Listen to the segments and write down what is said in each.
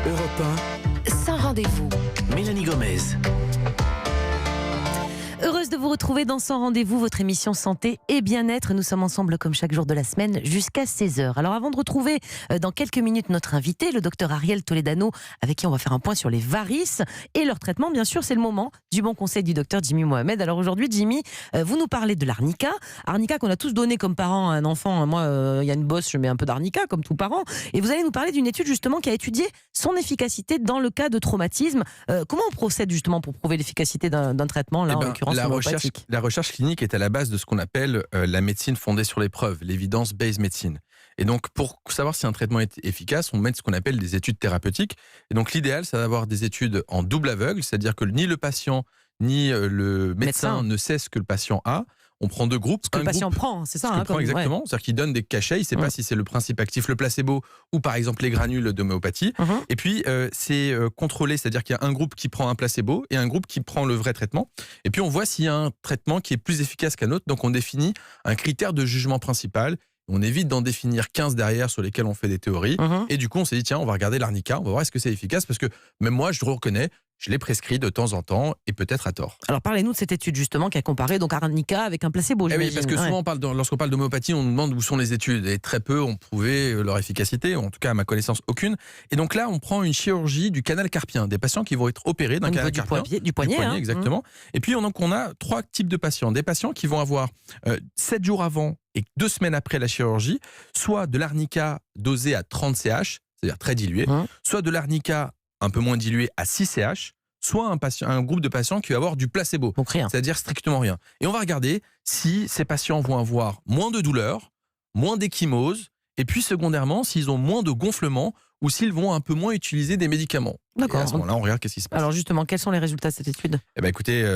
Europe Sans rendez-vous. 1, Mélanie Gomez. Heureuse de vous retrouver dans Sans Rendez-vous, votre émission santé et bien-être. Nous sommes ensemble comme chaque jour de la semaine jusqu'à 16h. Alors avant de retrouver dans quelques minutes notre invité, le docteur Ariel Toledano, avec qui on va faire un point sur les varices et leur traitement. Bien sûr, c'est le moment du bon conseil du docteur Jimmy Mohamed. Alors aujourd'hui, Jimmy, vous nous parlez de l'arnica. Arnica qu'on a tous donné comme parent à un enfant. Moi, il y a une bosse, je mets un peu d'arnica comme tout parent. Et vous allez nous parler d'une étude justement qui a étudié son efficacité dans le cas de traumatisme. Comment on procède justement pour prouver l'efficacité d'un traitement, là, en l'occurrence homéopathique? La recherche clinique est à la base de ce qu'on appelle la médecine fondée sur les preuves, l'évidence-based medicine. Et donc, pour savoir si un traitement est efficace, on mène ce qu'on appelle des études thérapeutiques. Et donc, l'idéal, c'est d'avoir des études en double aveugle, c'est-à-dire que ni le patient ni le médecin ne sait ce que le patient a. On prend deux groupes. Ce que le patient prend, c'est ça. Exactement. Ouais. C'est-à-dire qu'il donne des cachets, il ne sait pas si c'est le principe actif, le placebo, ou par exemple les granules d'homéopathie. Et puis, c'est contrôlé, c'est-à-dire qu'il y a un groupe qui prend un placebo et un groupe qui prend le vrai traitement. Et puis, on voit s'il y a un traitement qui est plus efficace qu'un autre. Donc, on définit un critère de jugement principal. On évite d'en définir 15 derrière sur lesquels on fait des théories. Et du coup, on s'est dit, tiens, on va regarder l'arnica, on va voir est-ce que c'est efficace, parce que même moi, je le reconnais, je l'ai prescrit de temps en temps et peut-être à tort. Alors parlez-nous de cette étude justement qui a comparé donc arnica avec un placebo. Oui, parce que souvent, lorsqu'on parle d'homéopathie, on nous demande où sont les études. Et très peu ont prouvé leur efficacité, en tout cas à ma connaissance aucune. Et donc là, on prend une chirurgie du canal carpien, des patients qui vont être opérés d'un canal carpien. Du poignet, exactement. Et puis on a trois types de patients. Des patients qui vont avoir 7 jours avant et 2 semaines après la chirurgie, soit de l'arnica dosé à 30 CH, c'est-à-dire très dilué, soit de l'arnica un peu moins dilué à 6 CH, soit un groupe de patients qui va avoir du placebo, c'est-à-dire strictement rien. Et on va regarder si ces patients vont avoir moins de douleur, moins d'échymose, et puis secondairement, s'ils ont moins de gonflement ou s'ils vont un peu moins utiliser des médicaments. D'accord. Et à ce moment-là, on regarde qu'est-ce qui se passe. Alors justement, quels sont les résultats de cette étude ? Écoutez,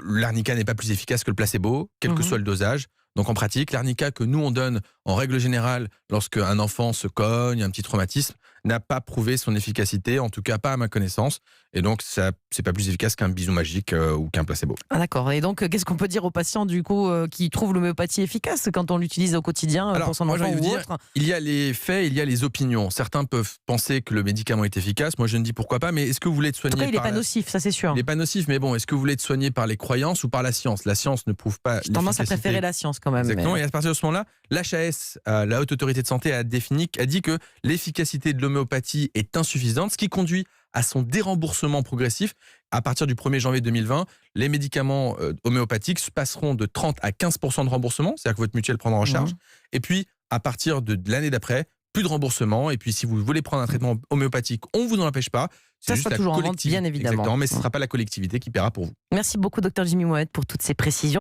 l'arnica n'est pas plus efficace que le placebo, quel que soit le dosage. Donc en pratique, l'arnica que nous on donne en règle générale lorsque un enfant se cogne, un petit traumatisme, n'a pas prouvé son efficacité, en tout cas pas à ma connaissance. Et donc ça c'est pas plus efficace qu'un bisou magique ou qu'un placebo. Ah, d'accord. Et donc qu'est-ce qu'on peut dire aux patients du coup qui trouvent l'homéopathie efficace quand on l'utilise au quotidien pour son enfant ou autre ? Il y a les faits, il y a les opinions. Certains peuvent penser que le médicament est efficace. Moi je ne dis pourquoi pas. Mais est-ce que vous voulez être soigné ? En tout cas, il n'est pas nocif, ça c'est sûr. Il n'est pas nocif, mais bon, est-ce que vous voulez être soigné par les croyances ou par la science ? La science ne prouve pas. J'ai tendance à préférer la science quand même. Exactement. Et à partir de ce moment-là, l'HAS, la Haute Autorité de Santé, a dit que l'efficacité de l'homéopathie est insuffisante, ce qui conduit à son déremboursement progressif. À partir du 1er janvier 2020, les médicaments homéopathiques passeront de 30 à 15% de remboursement, c'est-à-dire que votre mutuelle prendra en charge. Et puis, à partir de l'année d'après, plus de remboursement. Et puis, si vous voulez prendre un traitement homéopathique, on ne vous en empêche pas. Ça sera toujours en vente, bien évidemment. Exactement, mais ce ne sera pas la collectivité qui paiera pour vous. Merci beaucoup, docteur Jimmy Mohamed, pour toutes ces précisions.